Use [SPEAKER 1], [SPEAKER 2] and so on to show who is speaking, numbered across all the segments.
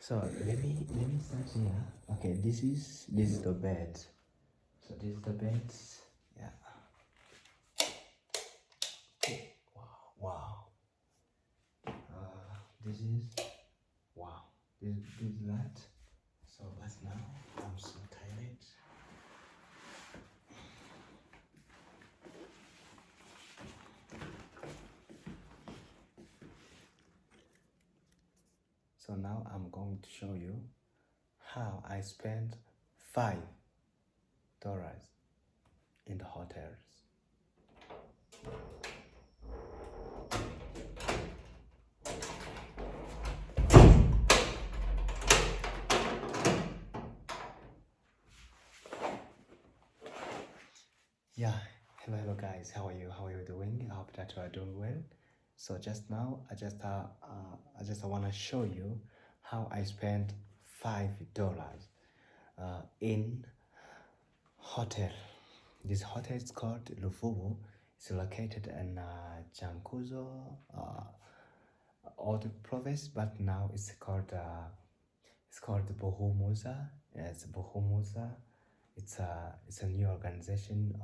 [SPEAKER 1] So let me start here. Okay, this is the bed. So this is the bed. Yeah. Okay. Wow. This is wow. This is that. So that's now. I'm so tired. So now I'm going to show you how I spent $5 in the hotels. Yeah, hello guys. How are you? How are you doing? I hope that you are doing well. So just now, I just want to show you how I spent $5 in hotel. This hotel is called Lufubu. It's located in Chankuzo, old province, but now it's called Bohumuza. Yeah, it's Bohumuza. It's a new organization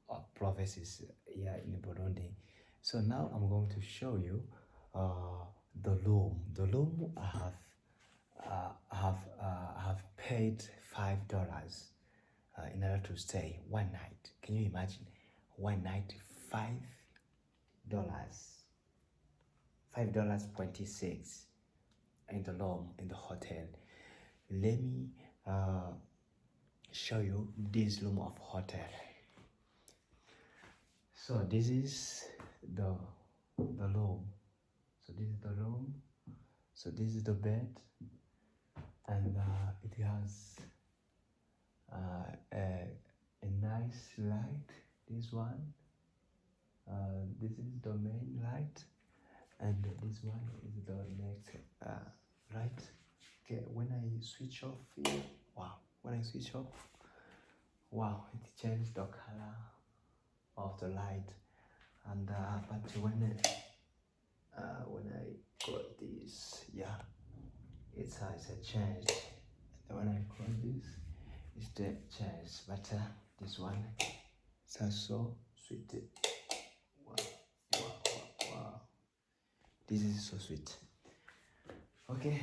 [SPEAKER 1] of provinces here in Burundi. So now I'm going to show you the room. The room I have paid $5 in order to stay one night. Can you imagine? One night, $5, $5.26 in the room in the hotel. Let me show you this room of hotel. So this is the room. So this is the room. So this is the bed, and it has a nice light. This one. This is the main light, and this one is the next light. Okay, when I switch off here, wow! When I switch off, wow! It changed the color of the light, and but when I close this, yeah, it's a change. And when I close this, it's the change. But this one, it's so sweet. Wow, wow, wow, wow. This is so sweet. Okay,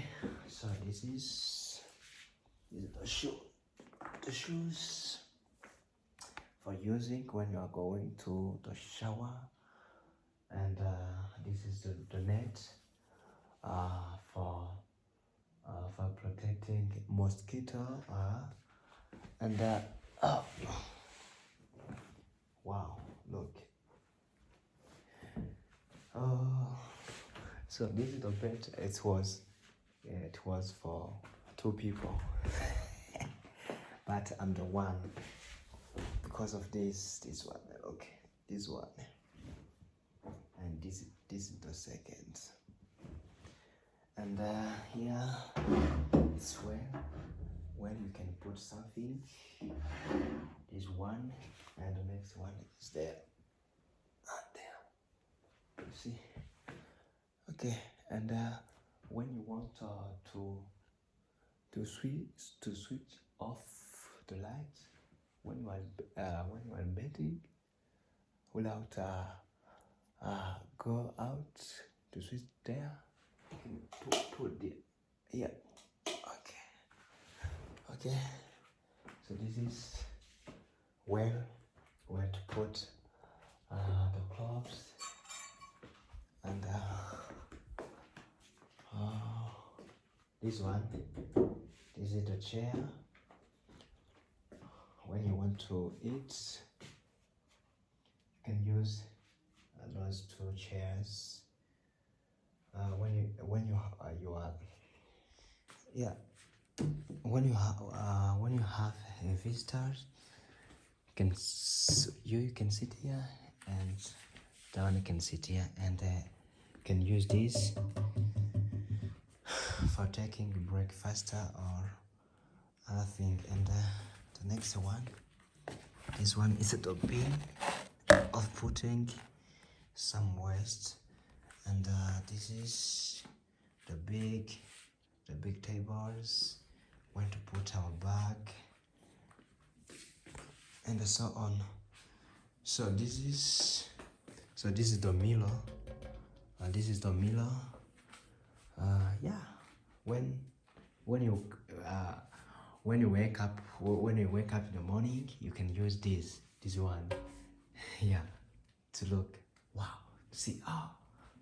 [SPEAKER 1] so this is the shoe. The shoes for using when you are going to the shower, and this is the net for protecting mosquito. And oh, wow! Look. Oh, so this is the bed. It was for 2 people, but I'm the one because of this one. Okay, this one, and this is the second, and here it's where you can put something. This one, and the next one is there. There. You see? Okay, and when you want to switch off the light when you are bedding, without go out to switch there, you can put the yeah. Okay. So this is where to put the clothes, and this one. This is the chair. When you want to eat, you can use those 2 chairs. When you are yeah, when you have visitors, you can sit here, and the one can sit here, and can use this for taking breakfast or other thing. And the next one, this one is the bin of putting some waste, and this is the big the big tables, where to put our bag, and so on. So this is the mirror. This is the mirror. Yeah, when you when you wake up in the morning, you can use this one. Yeah, to look. Wow, see,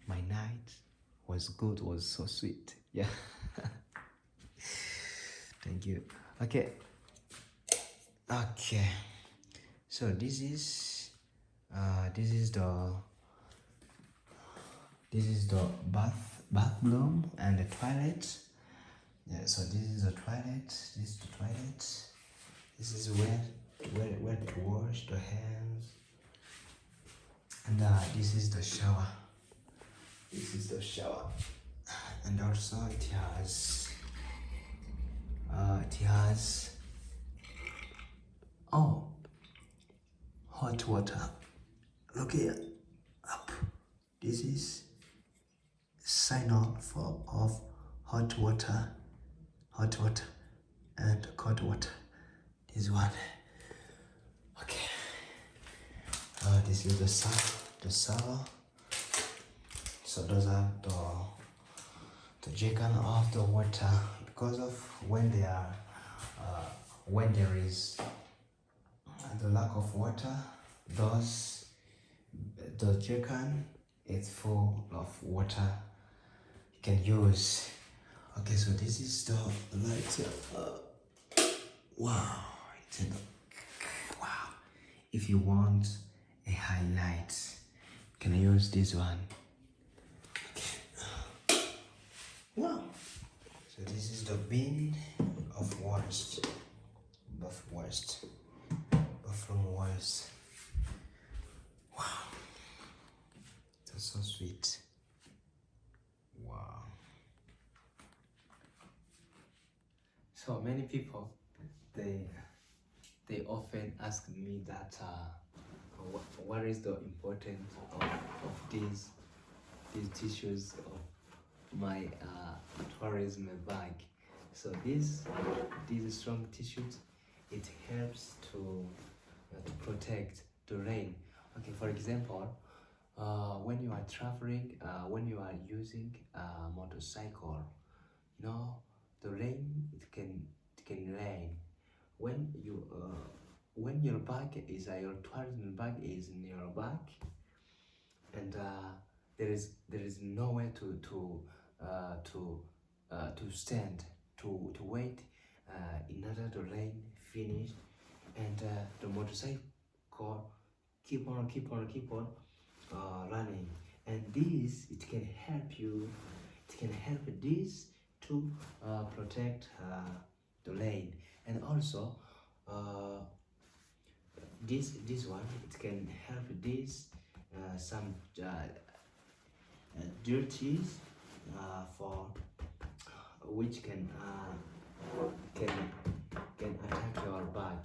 [SPEAKER 1] my night was good, was so sweet. Yeah. Thank you. Okay. So this is the bathroom and the toilet. Yeah, so this is the toilet. This is the toilet. This is where to wash the hands. And this is the shower. This is the shower. And also it has hot water. Look here, up. This is sign off of hot water, and cold water. This one. Okay. This is the shower. So those are the jerrycan of the water, because of when there is the lack of water, the jerrycan is full of water you can use. Okay, so this is the light. Wow, wow. If you want a highlight, you can use this one. Wow. So this is the bin of waste. Bathroom waste. Wow. That's so sweet. Wow. So many people, they often ask me that what is the importance of these tissues of my tourism bag. So these strong tissues, it helps to protect the rain. Okay, for example, when you are traveling, when you are using a motorcycle, the rain, it can rain. When your bag is your tourism bag is in your bag, and there is nowhere to stand to wait in order the rain finish, and the motorcycle keep on running, and this it can help you. It can help this to protect the lane, and also this one, it can help this some dirties for which can attack your back.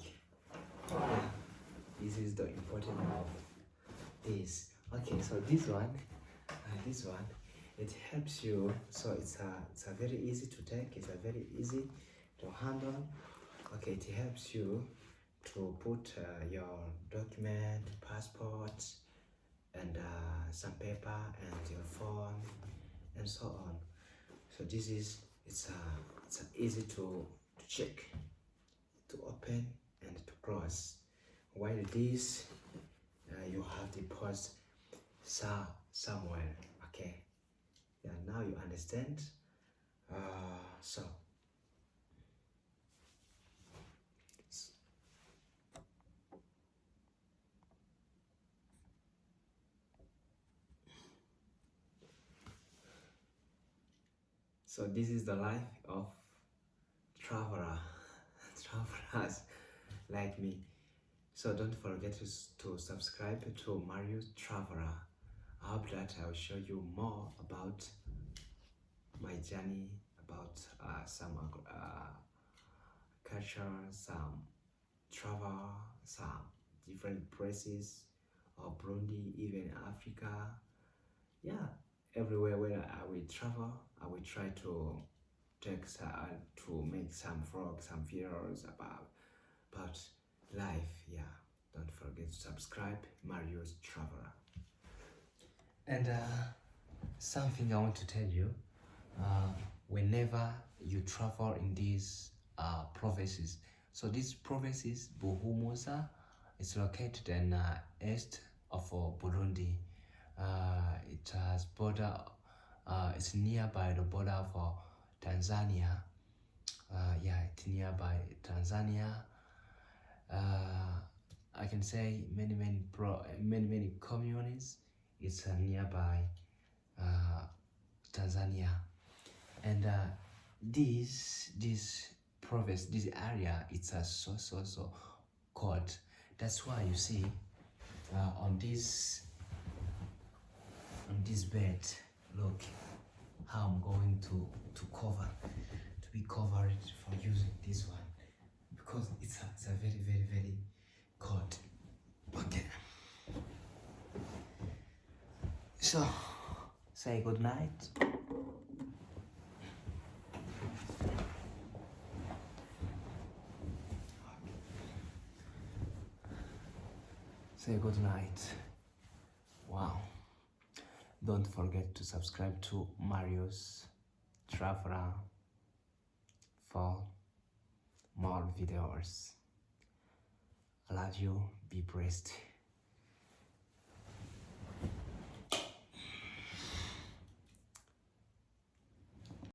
[SPEAKER 1] Yeah, this is the important of this. Okay, so this one, it helps you. So it's a very easy to take. It's a very easy to handle. Okay, it helps you to put your document, passport, and some paper, and your phone, and so on. So this is it's easy to check, to open, and to close. While this you have the post somewhere. Okay, yeah, now you understand. So this is the life of travelers like me. So don't forget to subscribe to Mario's Traveler. I hope that I will show you more about my journey, about some culture, some travel, some different places of Burundi, even Africa. Yeah, everywhere where I will travel, I will try to to make some vlogs, some videos about life. Yeah, don't forget to subscribe. Mario's Traveler. And something I want to tell you, whenever you travel in these provinces, so these provinces, Buhumuza, is located in east of Burundi. It has border. It's nearby the border of Tanzania. Yeah, it's nearby Tanzania. I can say many communities. It's nearby Tanzania, and this province, this area, it's so cold. That's why you see on this bed, look how I'm going to be covered for using this one, because it's a very cold. Okay, so say good night. Say good night. Wow. Don't forget to subscribe to Mario's Traveler for more videos. I love you. Be blessed.